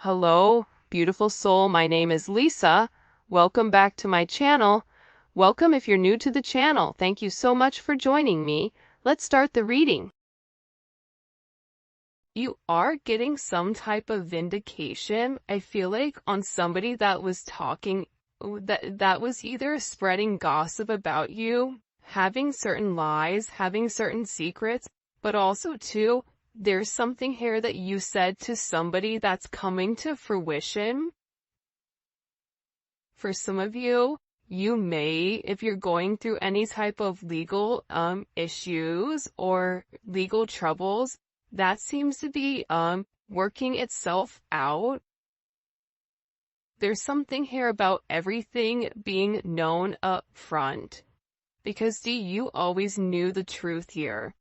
Hello, beautiful soul. My name is Lisa. Welcome back to my channel. Welcome if you're new to the channel. Thank you so much for joining me. Let's start the reading. You are getting some type of vindication, I feel like, on somebody that was talking, that was either spreading gossip about you, having certain lies, having certain secrets, but also too, there's something here that you said to somebody that's coming to fruition. For some of you, you may, if you're going through any type of legal issues or legal troubles, that seems to be working itself out. There's something here about everything being known up front. Because you always knew the truth here.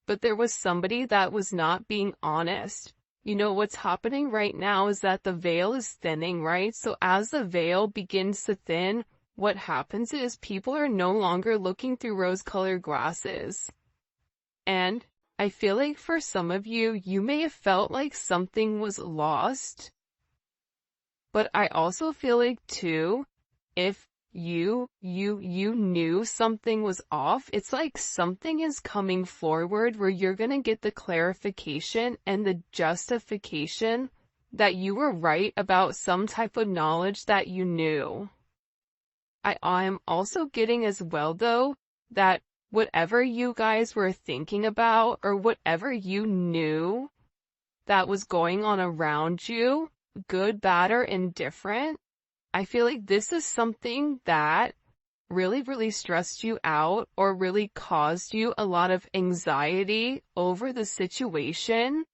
But there was somebody that was not being honest. You know, what's happening right now is that the veil is thinning, right? So as the veil begins to thin, what happens is people are no longer looking through rose-colored glasses. And I feel like for some of you, you may have felt like something was lost. But I also feel like too, if you knew something was off, it's like something is coming forward where you're gonna get the clarification and the justification that you were right about some type of knowledge that you knew. I'm also getting as well though, that whatever you guys were thinking about or whatever you knew that was going on around you, good, bad, or indifferent, I feel like this is something that really stressed you out or really caused you a lot of anxiety over the situation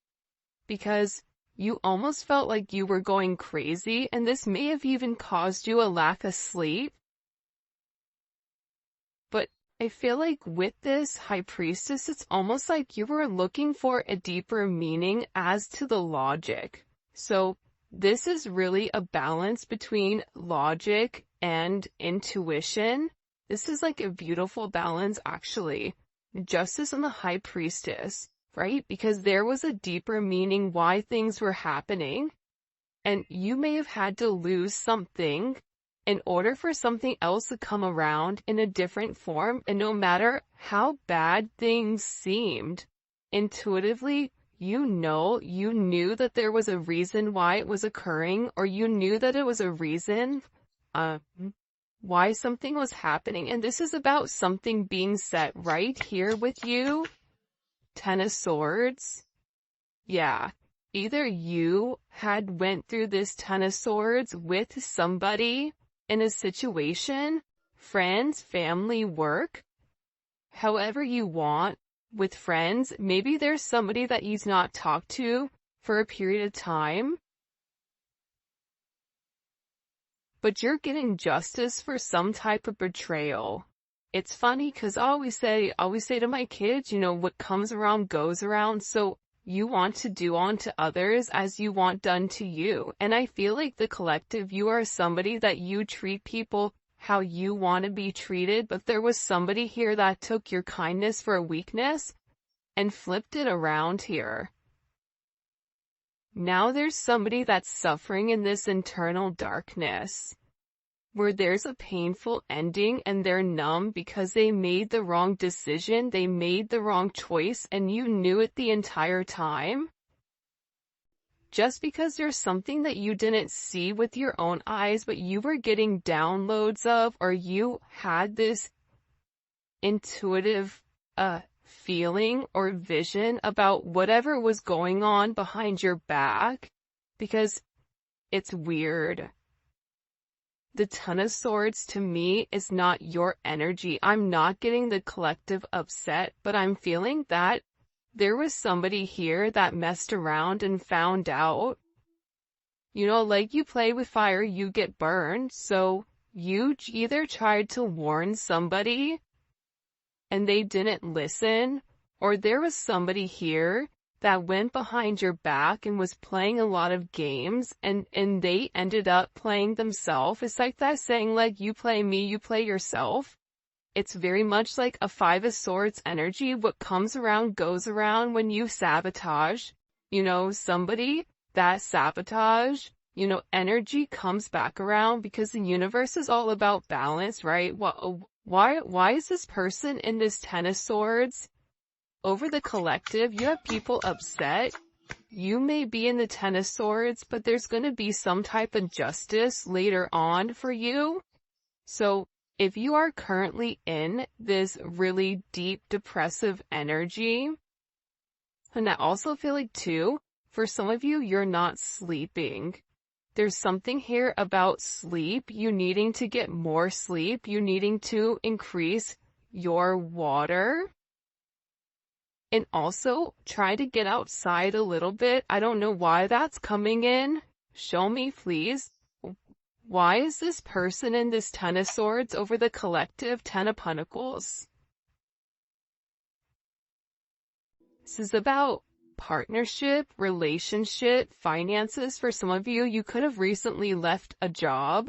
because you almost felt like you were going crazy, and this may have even caused you a lack of sleep. But I feel like with this High Priestess, it's almost like you were looking for a deeper meaning as to the logic. So this is really a balance between logic and intuition. This is like a beautiful balance, actually. Justice and the High Priestess, right? Because there was a deeper meaning why things were happening. And you may have had to lose something in order for something else to come around in a different form. And no matter how bad things seemed, intuitively, you knew that there was a reason why it was occurring, or you knew that it was a reason why something was happening. And this is about something being set right here with you. Ten of Swords. Yeah. Either you had went through this Ten of Swords with somebody in a situation, friends, family, work, however you want. With friends, maybe there's somebody that you've not talked to for a period of time, but you're getting justice for some type of betrayal. It's funny because I always say to my kids, you know, what comes around goes around. So you want to do unto others as you want done to you. And I feel like the collective, you are somebody that you treat people how you want to be treated, but there was somebody here that took your kindness for a weakness and flipped it around here. Now there's somebody that's suffering in this internal darkness, where there's a painful ending and they're numb because they made the wrong decision, they made the wrong choice, and you knew it the entire time. Just because there's something that you didn't see with your own eyes, but you were getting downloads of, or you had this intuitive feeling or vision about whatever was going on behind your back, because it's weird. The Ten of Swords to me is not your energy. I'm not getting the collective upset, but I'm feeling that there was somebody here that messed around and found out. You know, like you play with fire, you get burned. So you either tried to warn somebody and they didn't listen, or there was somebody here that went behind your back and was playing a lot of games, and they ended up playing themselves. It's like that saying, like, you play me, you play yourself. It's very much like a Five of Swords energy. What comes around goes around when you sabotage, you know, somebody. that sabotage, energy comes back around because the universe is all about balance, right? Why is this person in this Ten of Swords? Over the collective, you have people upset. You may be in the Ten of Swords, but there's going to be some type of justice later on for you. So if you are currently in this really deep depressive energy, and I also feel like too, for some of you, you're not sleeping. There's something here about sleep, you needing to get more sleep, you needing to increase your water. And also, try to get outside a little bit. I don't know why that's coming in. Show me, please. Why is this person in this Ten of Swords over the collective Ten of Pentacles? This is about partnership, relationship, finances. For some of you, you could have recently left a job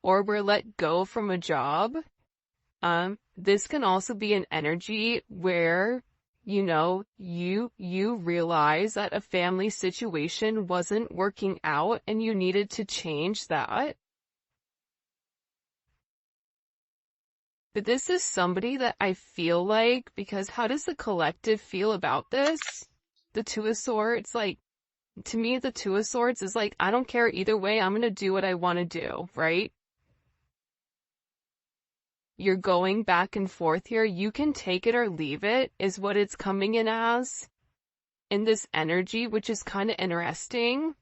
or were let go from a job. This can also be an energy where, you realize that a family situation wasn't working out and you needed to change that. But this is somebody that I feel like, because how does the collective feel about this? The Two of Swords, to me, the Two of Swords is I don't care either way, I'm gonna do what I want to do, right? You're going back and forth here. You can take it or leave it, is what it's coming in as. In this energy, which is kind of interesting.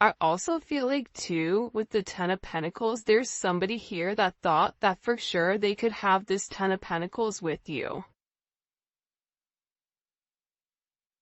I also feel like too, with the Ten of Pentacles, there's somebody here that thought that for sure they could have this Ten of Pentacles with you.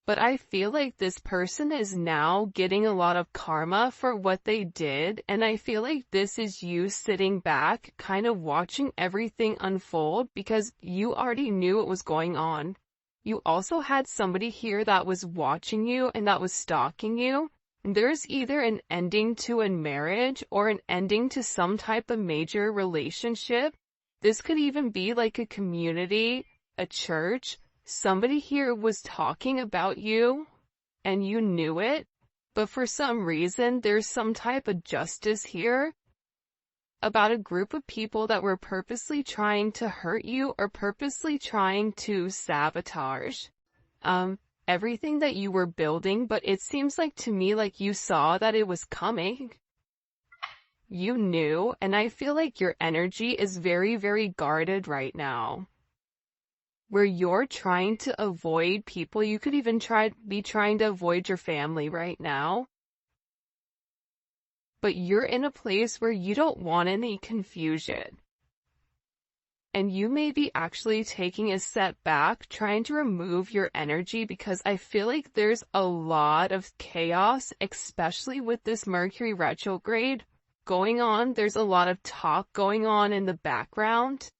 But I feel like this person is now getting a lot of karma for what they did, and I feel like this is you sitting back, kind of watching everything unfold because you already knew what was going on. You also had somebody here that was watching you and that was stalking you. There's either an ending to a marriage or an ending to some type of major relationship. This could even be like a community, a church. Somebody here was talking about you, and you knew it, but for some reason, there's some type of justice here about a group of people that were purposely trying to hurt you or purposely trying to sabotage everything that you were building, but it seems like to me like you saw that it was coming. You knew, and I feel like your energy is very, very guarded right now. Where you're trying to avoid people, you could even be trying to avoid your family right now. But you're in a place where you don't want any confusion. And you may be actually taking a step back, trying to remove your energy because I feel like there's a lot of chaos, especially with this Mercury retrograde going on. There's a lot of talk going on in the background.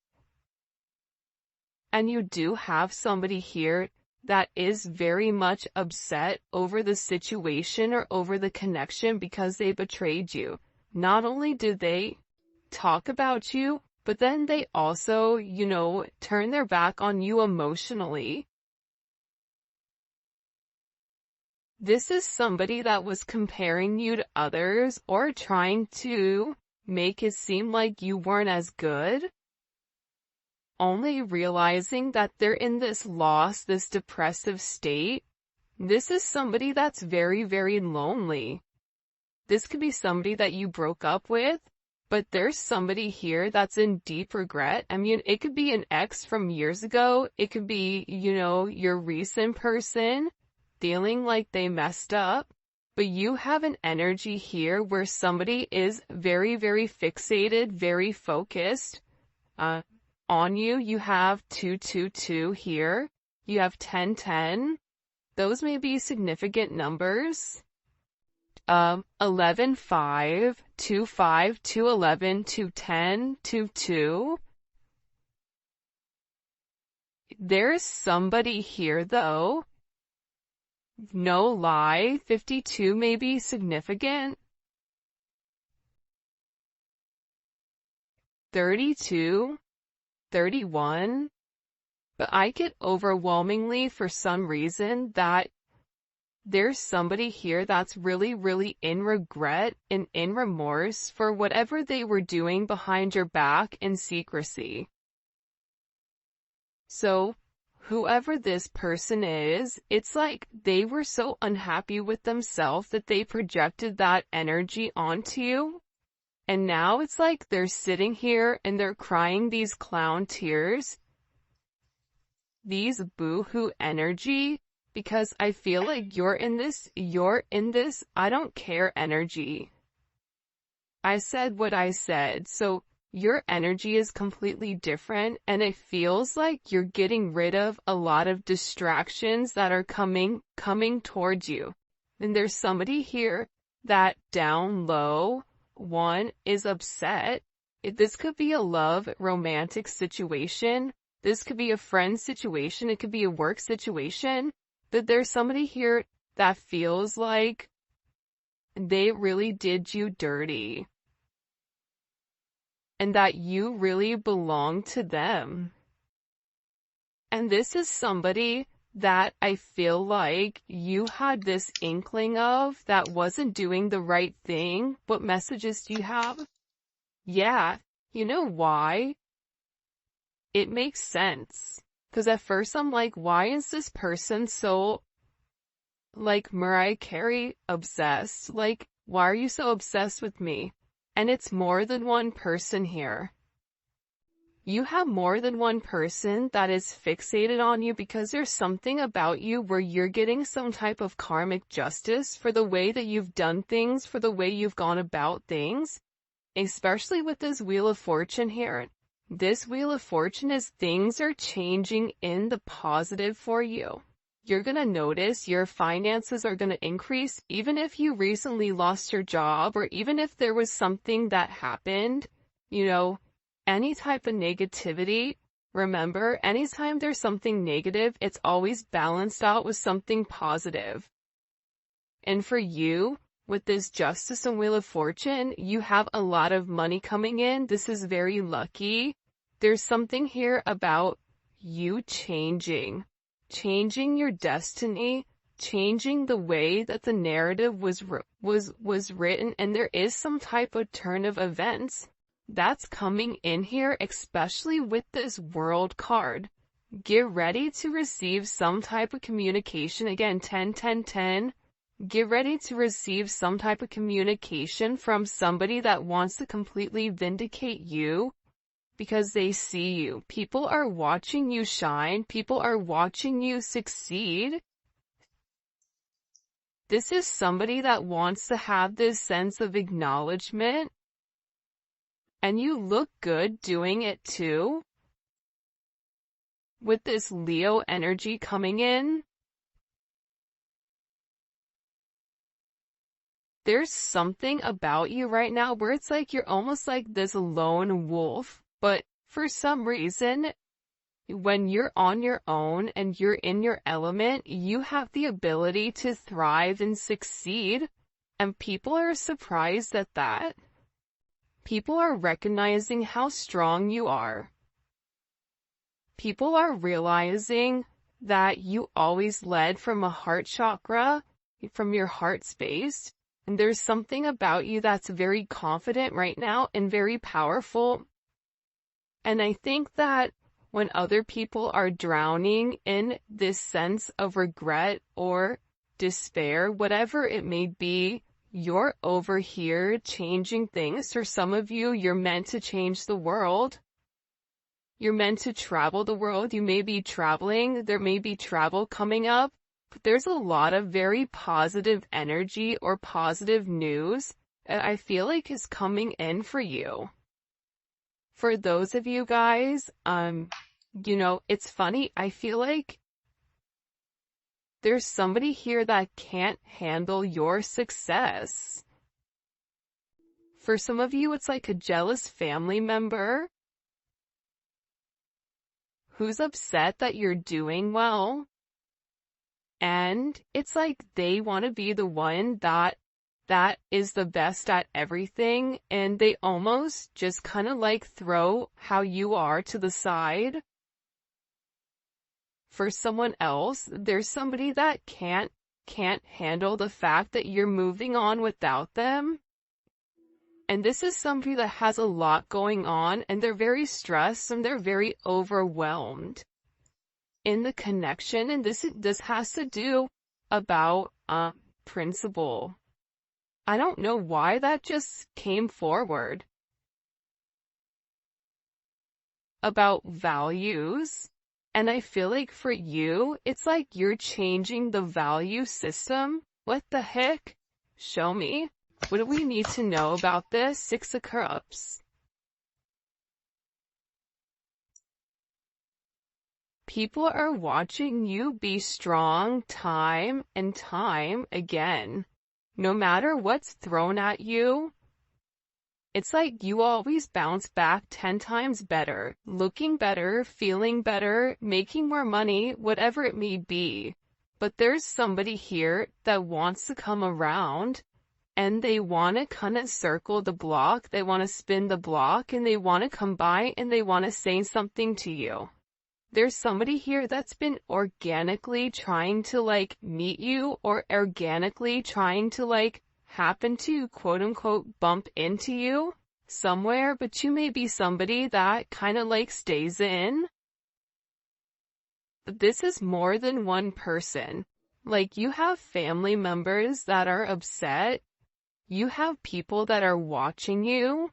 And you do have somebody here that is very much upset over the situation or over the connection because they betrayed you. Not only did they talk about you, but then they also, turn their back on you emotionally. This is somebody that was comparing you to others or trying to make it seem like you weren't as good. Only realizing that they're in this loss, this depressive state. This is somebody that's very, very lonely. This could be somebody that you broke up with, but there's somebody here that's in deep regret. I mean, it could be an ex from years ago. It could be, your recent person feeling like they messed up. But you have an energy here where somebody is very, very fixated, very focused, on you. You have 222 here. You have 1010. Those may be significant numbers. 11, 5, 2, 5, 2, 11, 2, 10, 2, 2. There's somebody here though. No lie, 52 may be significant. 32. 31, But I get overwhelmingly for some reason that there's somebody here that's really, really in regret and in remorse for whatever they were doing behind your back in secrecy. So, whoever this person is, it's like they were so unhappy with themselves that they projected that energy onto you. And now it's like they're sitting here and they're crying these clown tears, these boo-hoo energy, because I feel like you're in this, I don't care energy. I said what I said, so your energy is completely different, and it feels like you're getting rid of a lot of distractions that are coming towards you. And there's somebody here that down low, one, is upset. This could be a love, romantic situation. This could be a friend situation. It could be a work situation. But there's somebody here that feels like they really did you dirty, and that you really belong to them. And this is somebody that I feel like you had this inkling of that wasn't doing the right thing. What messages do you have? Yeah, you know why? It makes sense. Because at first I'm like, why is this person so, like, Mariah Carey obsessed? Like, why are you so obsessed with me? And it's more than one person here. You have more than one person that is fixated on you because there's something about you where you're getting some type of karmic justice for the way that you've done things, for the way you've gone about things, especially with this Wheel of Fortune here. This Wheel of Fortune is things are changing in the positive for you. You're going to notice your finances are going to increase, even if you recently lost your job, or even if there was something that happened, any type of negativity. Remember, anytime there's something negative, it's always balanced out with something positive. And for you, with this Justice and Wheel of Fortune, you have a lot of money coming in. This is very lucky. There's something here about you changing your destiny, changing the way that the narrative was written, and there is some type of turn of events that's coming in here, especially with this World card. Get ready to receive some type of communication. Again, 10, 10, 10. Get ready to receive some type of communication from somebody that wants to completely vindicate you because they see you. People are watching you shine. People are watching you succeed. This is somebody that wants to have this sense of acknowledgement. And you look good doing it too. With this Leo energy coming in, there's something about you right now where it's like you're almost like this lone wolf, but for some reason, when you're on your own and you're in your element, you have the ability to thrive and succeed, and people are surprised at that. People are recognizing how strong you are. People are realizing that you always led from a heart chakra, from your heart space, and there's something about you that's very confident right now and very powerful. And I think that when other people are drowning in this sense of regret or despair, whatever it may be, you're over here changing things. For some of you, you're meant to change the world. You're meant to travel the world. You may be traveling. There may be travel coming up. But there's a lot of very positive energy or positive news that I feel like is coming in for you. For those of you guys, it's funny. I feel like there's somebody here that can't handle your success. For some of you, it's like a jealous family member who's upset that you're doing well. And it's like they want to be the one that is the best at everything, and they almost just kind of like throw how you are to the side. for someone else. There's somebody that can't handle the fact that you're moving on without them. And this is somebody that has a lot going on, and they're very stressed and they're very overwhelmed in the connection. And this has to do about principle. I don't know why that just came forward. About values. And I feel like for you, it's like you're changing the value system. What the heck? Show me. What do we need to know about this? Six of Cups. People are watching you be strong time and time again. No matter what's thrown at you, it's like you always bounce back 10 times better, looking better, feeling better, making more money, whatever it may be. But there's somebody here that wants to come around, and they want to kind of circle the block, they want to spin the block, and they want to come by and they want to say something to you. There's somebody here that's been organically trying to like meet you, or organically trying to like happen to quote unquote bump into you somewhere, but you may be somebody that kind of like stays in. But this is more than one person. Like, you have family members that are upset. You have people that are watching you.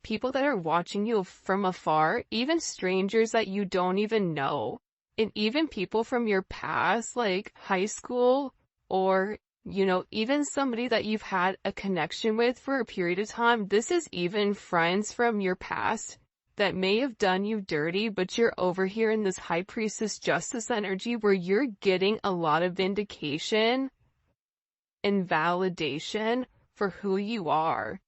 People that are watching you from afar, even strangers that you don't even know. And even people from your past, like high school, or, you know, even somebody that you've had a connection with for a period of time. This is even friends from your past that may have done you dirty, but you're over here in this High Priestess Justice energy where you're getting a lot of vindication and validation for who you are.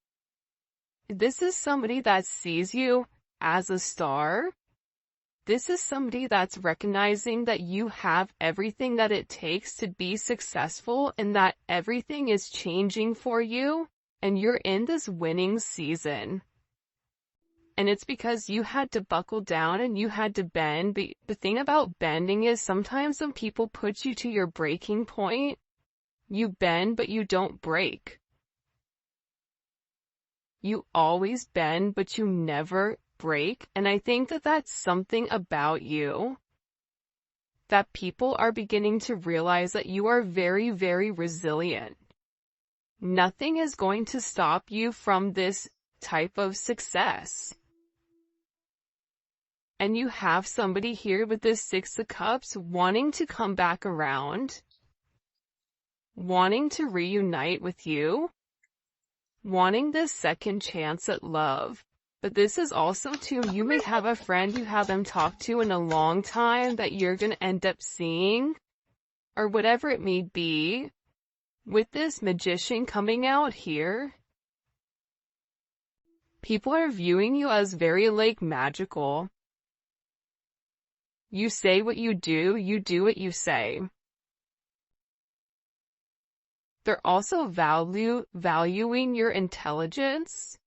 This is somebody that sees you as a star. This is somebody that's recognizing that you have everything that it takes to be successful, and that everything is changing for you, and you're in this winning season. And it's because you had to buckle down and you had to bend. But the thing about bending is sometimes when people put you to your breaking point, you bend but you don't break. You always bend, but you never break. And I think that that's something about you that people are beginning to realize, that you are very, very resilient. Nothing is going to stop you from this type of success. And you have somebody here with this Six of Cups wanting to come back around, wanting to reunite with you, wanting this second chance at love. But this is also too, you may have a friend you haven't talked to in a long time that you're going to end up seeing, or whatever it may be. With this Magician coming out here, people are viewing you as very like magical. You say what you do what you say. They're also valuing your intelligence.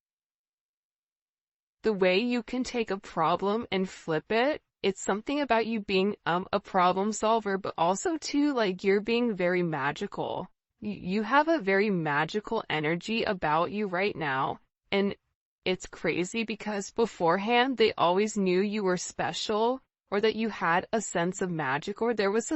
The way you can take a problem and flip it. It's something about you being a problem solver, but also too, like, you're being very magical. You have a very magical energy about you right now. And it's crazy because beforehand they always knew you were special, or that you had a sense of magic, or there was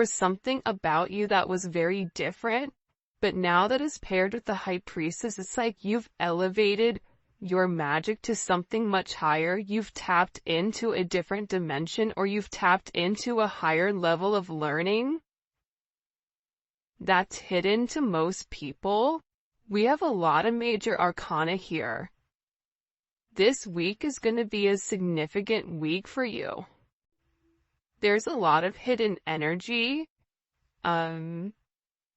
something about you that was very different. But now that is paired with the High Priestess, it's like you've elevated your magic to something much higher. You've tapped into a different dimension, or you've tapped into a higher level of learning that's hidden to most people. We have a lot of major arcana here. This week is going to be a significant week for you. There's a lot of hidden energy.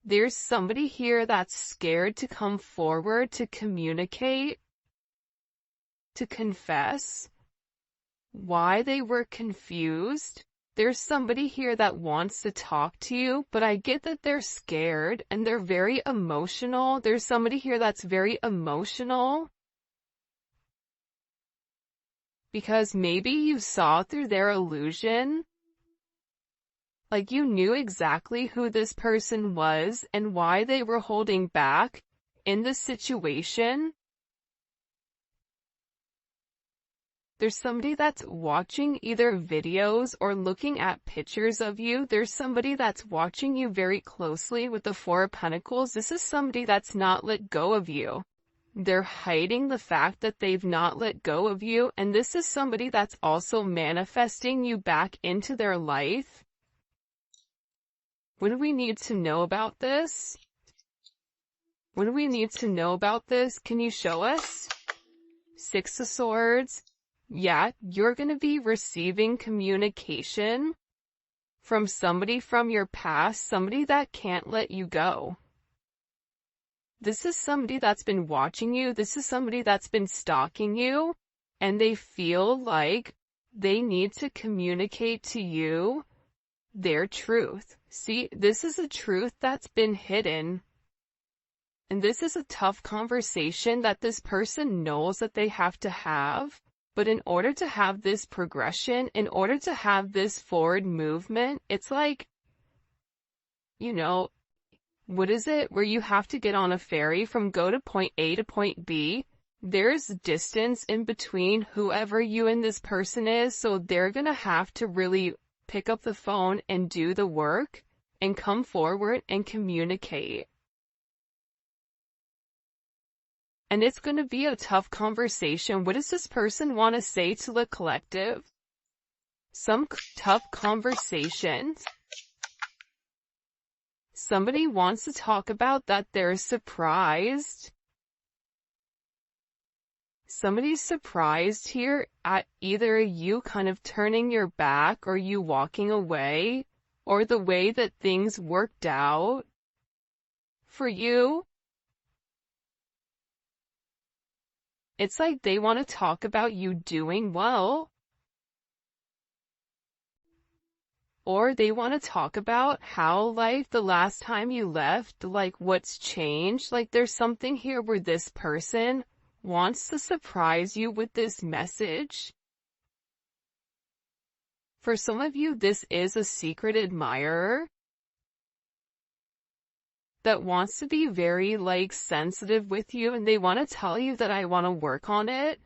There's somebody here that's scared to come forward, to communicate, to confess why they were confused. There's somebody here that wants to talk to you, but I get that they're scared and they're very emotional. There's somebody here that's very emotional because maybe you saw through their illusion. Like you knew exactly who this person was and why they were holding back in the situation. There's somebody that's watching either videos or looking at pictures of you. There's somebody that's watching you very closely with the Four of Pentacles. This is somebody that's not let go of you. They're hiding the fact that they've not let go of you. And this is somebody that's also manifesting you back into their life. What do we need to know about this? What do we need to know about this? Can you show us? Six of Swords. Yeah, you're going to be receiving communication from somebody from your past, somebody that can't let you go. This is somebody that's been watching you. This is somebody that's been stalking you, and they feel like they need to communicate to you their truth. See, this is a truth that's been hidden. And this is a tough conversation that this person knows that they have to have. But in order to have this progression, in order to have this forward movement, it's like, you know, what is it? Where you have to get on a ferry from go to point A to point B. There's distance in between whoever you and this person is, so they're gonna have to really pick up the phone and do the work and come forward and communicate. And it's going to be a tough conversation. What does this person want to say to the collective? Some tough conversations. Somebody wants to talk about that they're surprised. Somebody's surprised here at either you kind of turning your back or you walking away or the way that things worked out for you. It's like they want to talk about you doing well. Or they want to talk about how, like, the last time you left, like, what's changed. Like, there's something here where this person wants to surprise you with this message. For some of you, this is a secret admirer that wants to be very, like, sensitive with you, and they want to tell you that I want to work on it.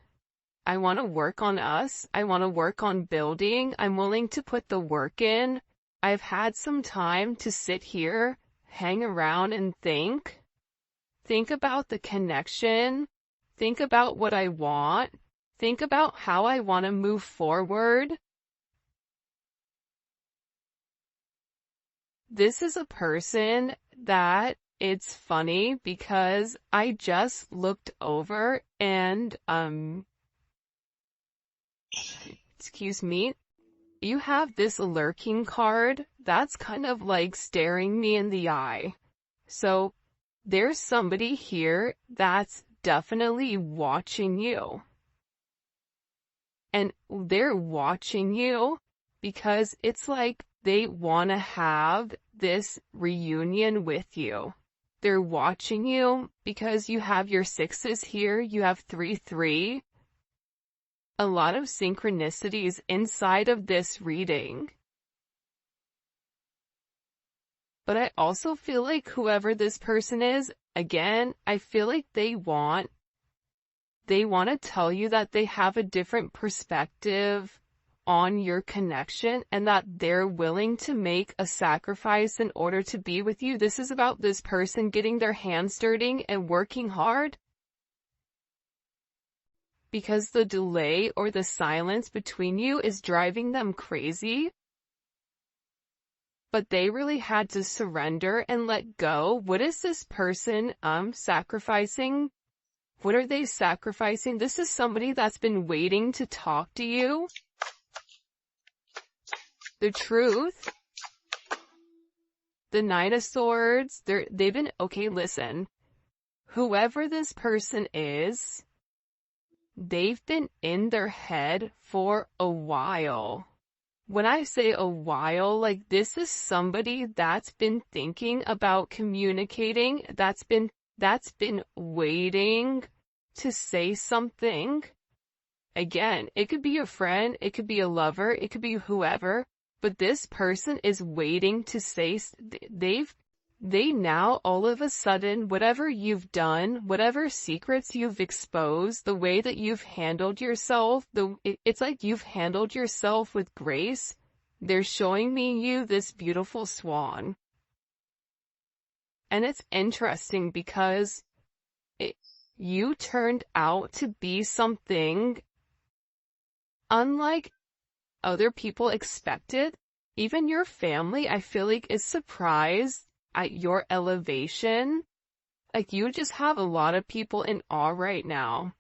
I want to work on us. I want to work on building. I'm willing to put the work in. I've had some time to sit here, hang around and think. Think about the connection. Think about what I want. Think about how I want to move forward. This is a person that it's funny because I just looked over and, excuse me, you have this lurking card that's kind of like staring me in the eye. So there's somebody here that's definitely watching you. And they're watching you because it's like they want to have this reunion with you. They're watching you because you have your sixes here, you have 3-3. A lot of synchronicities inside of this reading. But I also feel like whoever this person is, again, I feel like they want to tell you that they have a different perspective on your connection and that they're willing to make a sacrifice in order to be with you. This is about this person getting their hands dirty and working hard. Because the delay or the silence between you is driving them crazy. But they really had to surrender and let go. What is this person sacrificing? What are they sacrificing? This is somebody that's been waiting to talk to you. The truth. The Knight of Swords. They've been, okay, listen. Whoever this person is, they've been in their head for a while. When I say a while, like this is somebody that's been thinking about communicating, that's been waiting to say something. Again, it could be a friend, it could be a lover, it could be whoever, but this person is waiting to say, they now all of a sudden, whatever you've done, whatever secrets you've exposed, the way that you've handled yourself, it's like you've handled yourself with grace. They're showing me you this beautiful swan. And it's interesting because you turned out to be something unlike other people expected. Even your family, I feel like, is surprised at your elevation. Like, you just have a lot of people in awe right now.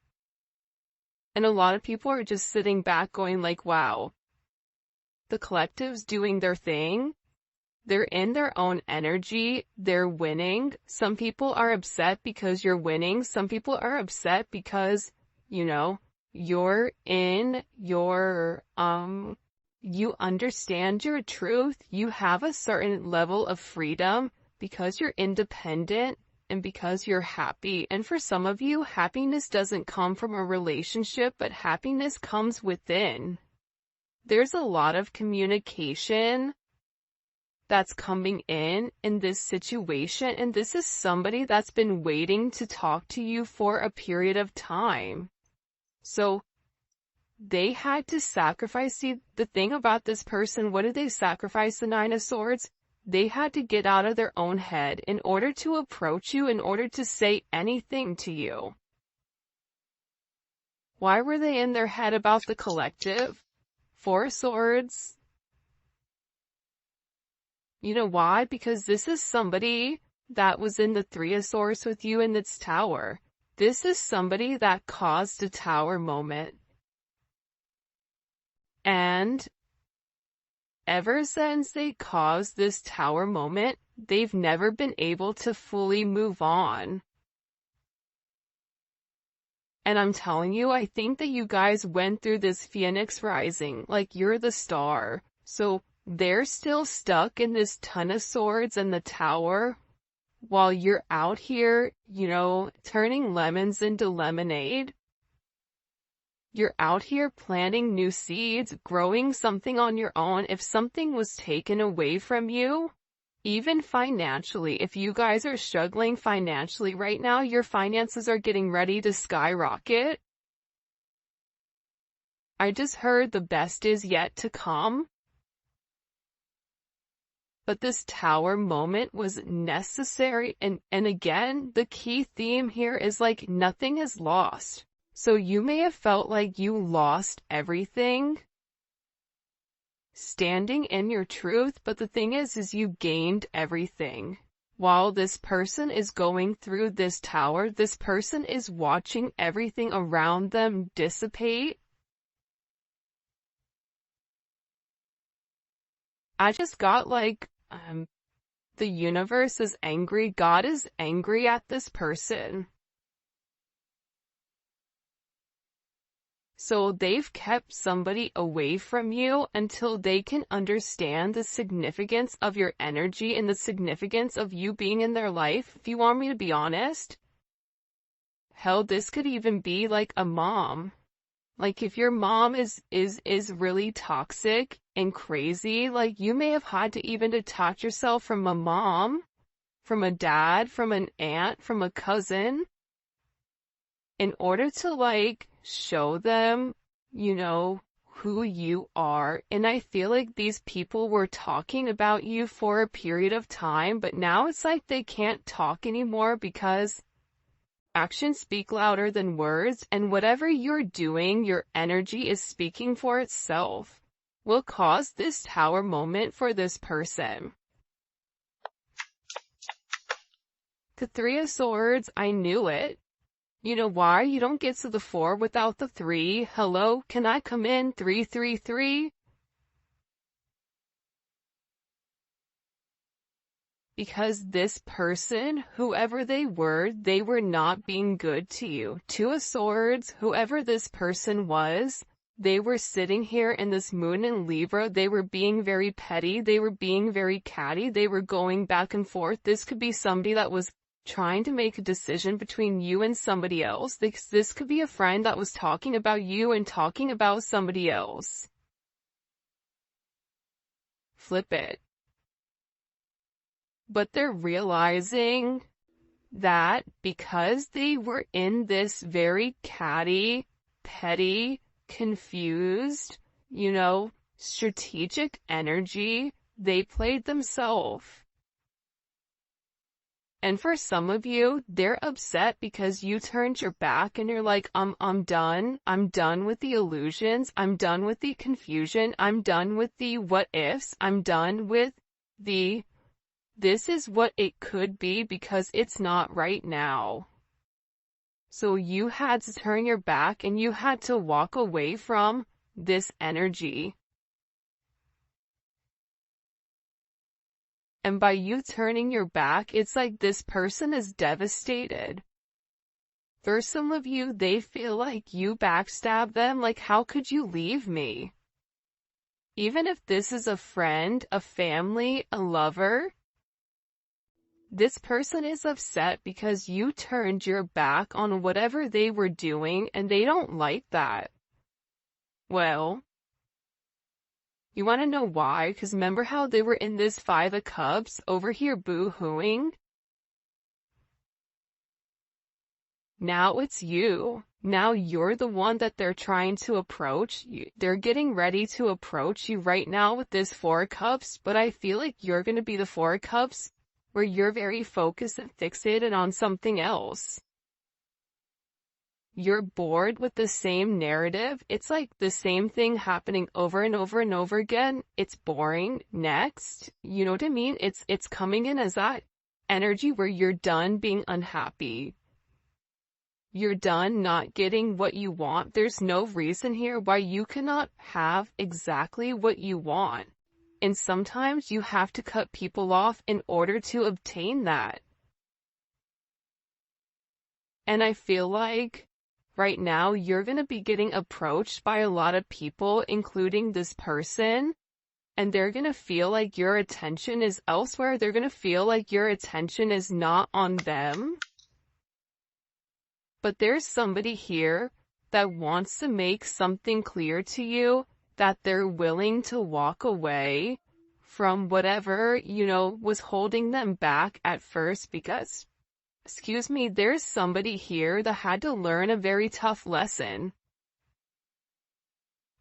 And a lot of people are just sitting back going like, wow, the collective's doing their thing. They're in their own energy. They're winning. Some people are upset because you're winning. Some people are upset because, you know, you're in your, you understand your truth. You have a certain level of freedom because you're independent and because you're happy. And for some of you, happiness doesn't come from a relationship, but happiness comes within. There's a lot of communication that's coming in this situation, and this is somebody that's been waiting to talk to you for a period of time. So they had to sacrifice. See, the thing about this person, what did they sacrifice? The Nine of Swords? They had to get out of their own head in order to approach you, in order to say anything to you. Why were they in their head about the collective? Four of Swords. You know why? Because this is somebody that was in the Three of Swords with you in this tower. This is somebody that caused a tower moment. And ever since they caused this tower moment, they've never been able to fully move on. And I'm telling you, I think that you guys went through this Phoenix rising, like you're the star. So they're still stuck in this Ton of Swords and the tower, while you're out here, you know, turning lemons into lemonade. You're out here planting new seeds, growing something on your own. If something was taken away from you, even financially, if you guys are struggling financially right now, your finances are getting ready to skyrocket. I just heard the best is yet to come. But this tower moment was necessary, and again, the key theme here is like nothing is lost. So you may have felt like you lost everything standing in your truth, but the thing is you gained everything. While this person is going through this tower, this person is watching everything around them dissipate. I just got like, the universe is angry. God is angry at this person. So they've kept somebody away from you until they can understand the significance of your energy and the significance of you being in their life. If you want me to be honest, hell, this could even be like a mom. Like if your mom is really toxic and crazy, like you may have had to even detach yourself from a mom, from a dad, from an aunt, from a cousin, in order to like show them, you know, who you are. And I feel like these people were talking about you for a period of time, but now it's like they can't talk anymore because actions speak louder than words, and whatever you're doing, your energy is speaking for itself, will cause this tower moment for this person. The Three of Swords, I knew it. You know why? You don't get to the 4 without the 3. Hello, can I come in? 333? Because this person, whoever they were not being good to you. Two of Swords, whoever this person was, they were sitting here in this moon in Libra. They were being very petty. They were being very catty. They were going back and forth. This could be somebody that was trying to make a decision between you and somebody else. This could be a friend that was talking about you and talking about somebody else. flip it. But they're realizing that because they were in this very catty, petty, confused, strategic energy, they played themselves. And for some of you, they're upset because you turned your back and you're like, I'm done. I'm done with the illusions. I'm done with the confusion. I'm done with the what ifs. I'm done with the this is what it could be because it's not right now. So you had to turn your back and you had to walk away from this energy. And by you turning your back, it's like this person is devastated. For some of you, they feel like you backstabbed them, like how could you leave me? Even if this is a friend, a family, a lover, this person is upset because you turned your back on whatever they were doing and they don't like that. Well, you want to know why? Because remember how they were in this Five of Cups over here boo-hooing? Now it's you. Now you're the one that they're trying to approach. They're getting ready to approach you right now with this Four of Cups, but I feel like you're going to be the Four of Cups where you're very focused and fixated on something else. You're bored with the same narrative. It's like the same thing happening over and over and over again. It's boring. Next. You know what I mean? It's coming in as that energy where you're done being unhappy. You're done not getting what you want. There's no reason here why you cannot have exactly what you want. And sometimes you have to cut people off in order to obtain that. And I feel like right now you're going to be getting approached by a lot of people, including this person, and they're going to feel like your attention is elsewhere. They're going to feel like your attention is not on them. But there's somebody here that wants to make something clear to you, that they're willing to walk away from whatever, was holding them back at first because, there's somebody here that had to learn a very tough lesson.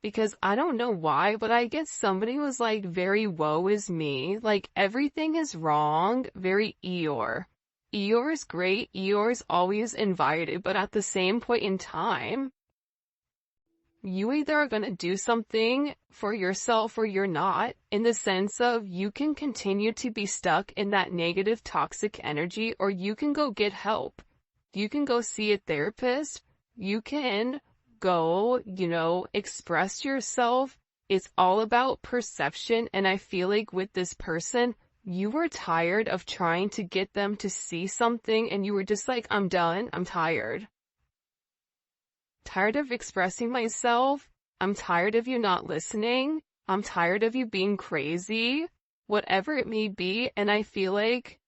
Because I don't know why, but I guess somebody was like very woe is me, like everything is wrong, very Eeyore. Eeyore is great, Eeyore's always invited, but at the same point in time, you either are going to do something for yourself or you're not, in the sense of you can continue to be stuck in that negative toxic energy, or you can go get help. You can go see a therapist. You can go, express yourself. It's all about perception. And I feel like with this person, you were tired of trying to get them to see something and you were just like, I'm done. I'm tired. Tired of expressing myself. I'm tired of you not listening. I'm tired of you being crazy. Whatever it may be. And I feel like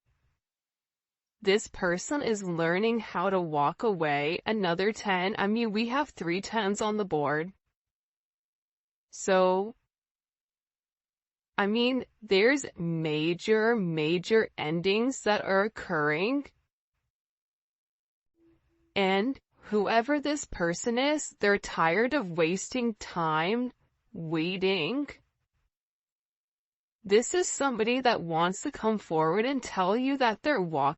this person is learning how to walk away. Another 10. I mean, we have 3 10s on the board. So, I mean, there's major endings that are occurring. And whoever this person is, they're tired of wasting time waiting. This is somebody that wants to come forward and tell you that they're walking